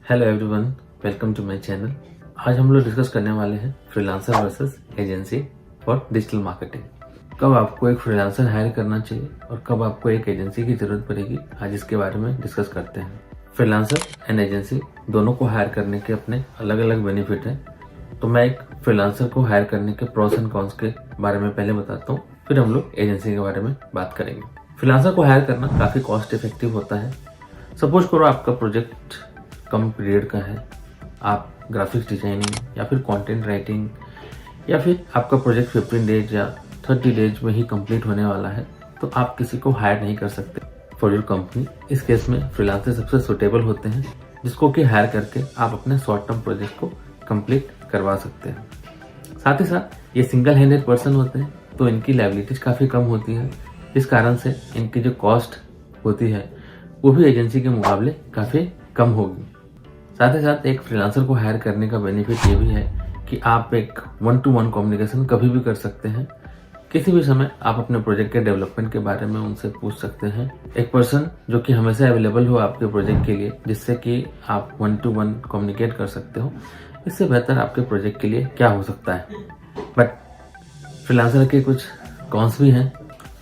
Hello everyone, welcome to my channel. आज हम लोग डिस्कस करने वाले हैं freelancer versus agency for digital marketing. कब आपको एक फ्रीलांसर हायर करना चाहिए और कब आपको एक एजेंसी की जरूरत पड़ेगी, आज इसके बारे में डिस्कस करते हैं। फ्रीलांसर एंड एजेंसी दोनों को हायर करने के अपने अलग अलग बेनिफिट हैं, तो मैं एक फ्रीलांसर को हायर करने के प्रोस एंड कॉन्स के बारे में पहले बताता हूँ, फिर हम लोग एजेंसी के बारे में बात करेंगे। फ्रीलांसर को हायर करना काफी कॉस्ट इफेक्टिव होता है। सपोज करो आपका प्रोजेक्ट कम पीरियड का है, आप ग्राफिक्स डिजाइनिंग या फिर कंटेंट राइटिंग या फिर आपका प्रोजेक्ट 15 डेज या 30 डेज में ही कंप्लीट होने वाला है, तो आप किसी को हायर नहीं कर सकते फॉर योर कंपनी। इस केस में फ्रीलांसर सबसे सुटेबल होते हैं, जिसको कि हायर करके आप अपने शॉर्ट टर्म प्रोजेक्ट को कंप्लीट करवा सकते हैं। साथ ही साथ ये सिंगल हैंडेड पर्सन होते हैं, तो इनकी लायबिलिटीज काफ़ी कम होती है। इस कारण से इनकी जो कॉस्ट होती है वो भी एजेंसी के मुकाबले काफ़ी कम होगी। साथ ही साथ एक फ्रीलांसर को हायर करने का बेनिफिट ये भी है कि आप एक 1-to-1 कम्युनिकेशन कभी भी कर सकते हैं। किसी भी समय आप अपने प्रोजेक्ट के डेवलपमेंट के बारे में उनसे पूछ सकते हैं। एक पर्सन जो कि हमेशा अवेलेबल हो आपके प्रोजेक्ट के लिए, जिससे कि आप 1-to-1 कम्युनिकेट कर सकते हो, इससे बेहतर आपके प्रोजेक्ट के लिए क्या हो सकता है। बट फ्रीलांसर के कुछ कॉन्स भी हैं।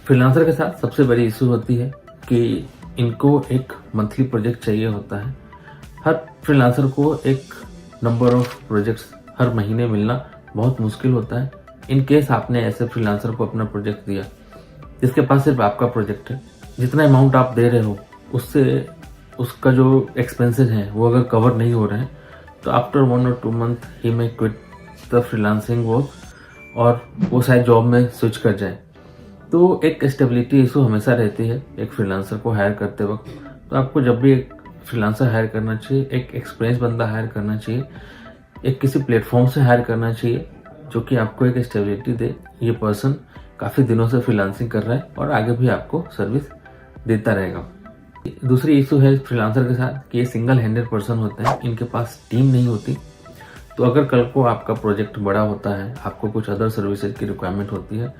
फ्रीलांसर के साथ सबसे बड़ी इशू होती है कि इनको एक मंथली प्रोजेक्ट चाहिए होता है। हर फ्रीलांसर को एक नंबर ऑफ प्रोजेक्ट्स हर महीने मिलना बहुत मुश्किल होता है। इन केस आपने ऐसे फ्रीलांसर को अपना प्रोजेक्ट दिया जिसके पास सिर्फ आपका प्रोजेक्ट है, जितना अमाउंट आप दे रहे हो उससे उसका जो एक्सपेंसेस हैं वो अगर कवर नहीं हो रहे हैं, तो आफ्टर 1 or 2 मंथ ही में क्विट द फ्रीलांसिंग वर्क और वो शायद जॉब में स्विच कर जाए। तो एक स्टेबिलिटी इशू हमेशा रहती है एक फ्रीलांसर को हायर करते वक्त। तो आपको जब भी एक फ्रीलांसर हायर करना चाहिए, एक एक्सपीरियंस बंदा हायर करना चाहिए, एक किसी प्लेटफॉर्म से हायर करना चाहिए जो कि आपको एक स्टेबिलिटी दे। ये पर्सन काफ़ी दिनों से फ्रीलांसिंग कर रहा है और आगे भी आपको सर्विस देता रहेगा। दूसरी इशू है फ्रीलांसर के साथ कि ये सिंगल हैंडेड पर्सन होते हैं, इनके पास टीम नहीं होती। तो अगर कल को आपका प्रोजेक्ट बड़ा होता है, आपको कुछ अदर सर्विसेज की रिक्वायरमेंट होती है,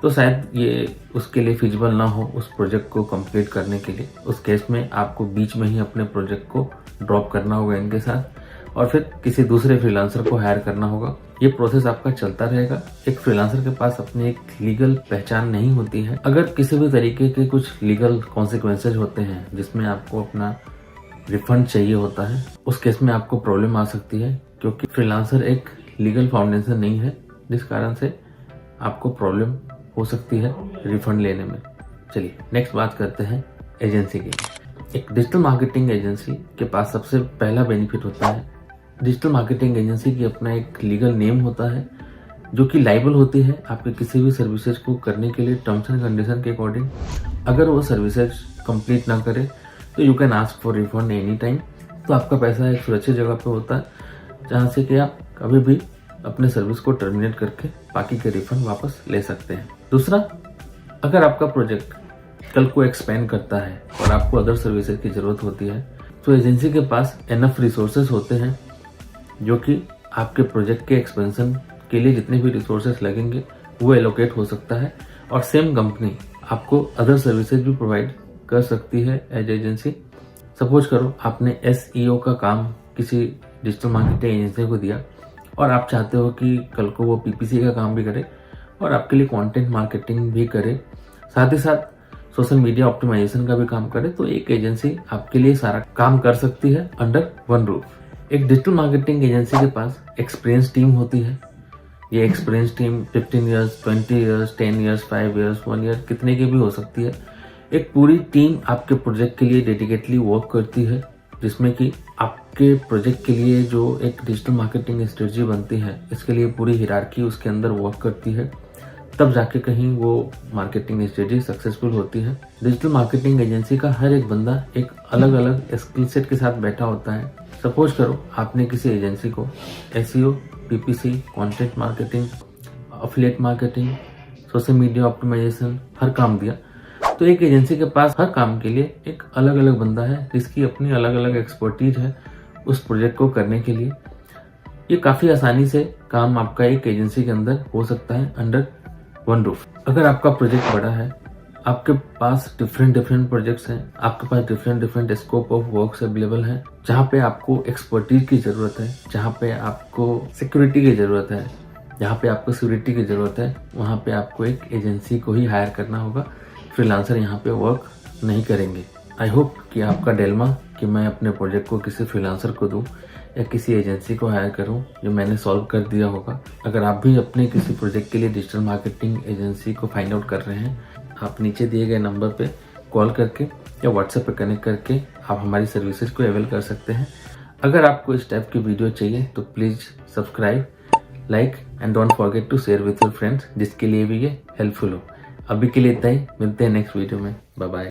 तो शायद ये उसके लिए फिजिबल ना हो उस प्रोजेक्ट को कंप्लीट करने के लिए। उस केस में आपको बीच में ही अपने प्रोजेक्ट को ड्रॉप करना होगा इनके साथ और फिर किसी दूसरे फ्रीलांसर को हायर करना होगा। ये प्रोसेस आपका चलता रहेगा। एक फ्रीलांसर के पास अपनी एक लीगल पहचान नहीं होती है। अगर किसी भी तरीके के कुछ लीगल कॉन्सिक्वेंसेज होते हैं जिसमें आपको अपना रिफंड चाहिए होता है, उस केस में आपको प्रॉब्लम आ सकती है, क्योंकि फ्रीलांसर एक लीगल फाउंडेशन नहीं है, जिस कारण से आपको प्रॉब्लम हो सकती है रिफंड लेने में। चलिए नेक्स्ट बात करते हैं एजेंसी की। एक डिजिटल मार्केटिंग एजेंसी के पास सबसे पहला बेनिफिट होता है, डिजिटल मार्केटिंग एजेंसी की अपना एक लीगल नेम होता है जो कि लाइबल होती है आपके किसी भी सर्विसेज को करने के लिए टर्म्स एंड कंडीशन के अकॉर्डिंग। अगर वो सर्विसेज कंप्लीट ना करे तो you can ask for refund any time. तो आपका पैसा एक सुरक्षित जगह पे होता है जहाँ से कि आप कभी भी अपने सर्विस को टर्मिनेट करके बाकी के रिफंड वापस ले सकते हैं। दूसरा, अगर आपका प्रोजेक्ट कल को एक्सपेंड करता है और आपको अदर सर्विसेज की जरूरत होती है, तो एजेंसी के पास एनफ रिसोर्सेज होते हैं जो कि आपके प्रोजेक्ट के एक्सपेंशन के लिए जितने भी रिसोर्सेज लगेंगे वो एलोकेट हो सकता है और सेम कंपनी आपको अदर सर्विसेज भी प्रोवाइड कर सकती है एज एजेंसी। सपोज करो आपने SEO का काम किसी डिजिटल मार्केटिंग एजेंसी को दिया और आप चाहते हो कि कल को वो PPC का काम भी करे और आपके लिए कंटेंट मार्केटिंग भी करे, साथ ही साथ सोशल मीडिया ऑप्टिमाइजेशन का भी काम करे, तो एक एजेंसी आपके लिए सारा काम कर सकती है अंडर वन रूफ। एक डिजिटल मार्केटिंग एजेंसी के पास एक्सपीरियंस टीम होती है। ये experience team 15 years, 20 years, 10 years, 5 years, 1 year, कितने की भी हो सकती है। एक पूरी टीम आपके प्रोजेक्ट के लिए डेडिकेटली वर्क करती है, जिसमें कि आपके प्रोजेक्ट के लिए जो एक डिजिटल मार्केटिंग स्ट्रेटजी बनती है, इसके लिए पूरी हिरार्की उसके अंदर वर्क करती है, तब जाके कहीं वो मार्केटिंग स्ट्रेटजी सक्सेसफुल होती है। डिजिटल मार्केटिंग एजेंसी का हर एक बंदा एक अलग अलग स्किल सेट के साथ बैठा होता है। सपोज करो आपने किसी एजेंसी को SEO, PPC, content marketing, affiliate marketing, social media optimization हर काम दिया, तो एक एजेंसी के पास हर काम के लिए एक अलग अलग बंदा है जिसकी अपनी अलग अलग एक्सपर्टीज है उस प्रोजेक्ट को करने के लिए। ये काफ़ी आसानी से काम आपका एक एजेंसी के अंदर हो सकता है अंडर वन रूफ। अगर आपका प्रोजेक्ट बड़ा है आपके पास डिफरेंट प्रोजेक्ट्स हैं, आपके पास different scope of works available हैं, जहाँ पे आपको एक्सपर्टीज की जरूरत है, जहाँ पे आपको सिक्योरिटी की जरूरत है, जहाँ पे आपको सिक्योरिटी की जरूरत है, वहाँ पे आपको एक एजेंसी को ही हायर करना होगा। फ्रीलांसर यहाँ पे वर्क नहीं करेंगे। आई होप कि आपका डिलेमा कि मैं अपने प्रोजेक्ट को किसी फ्रीलांसर को दूं या किसी एजेंसी को हायर करूं, जो मैंने सॉल्व कर दिया होगा। अगर आप भी अपने किसी प्रोजेक्ट के लिए डिजिटल मार्केटिंग एजेंसी को फाइंड आउट कर रहे हैं, आप नीचे दिए गए नंबर पे कॉल करके या व्हाट्सएप पे कनेक्ट करके आप हमारी सर्विसेज को अवेल कर सकते हैं। अगर आपको इस टाइप की वीडियो चाहिए तो please subscribe, like and don't forget to share with your friends, जिसके लिए भी ये हेल्पफुल हो। अभी के लिए इतना ही, मिलते हैं नेक्स्ट वीडियो में। Bye bye.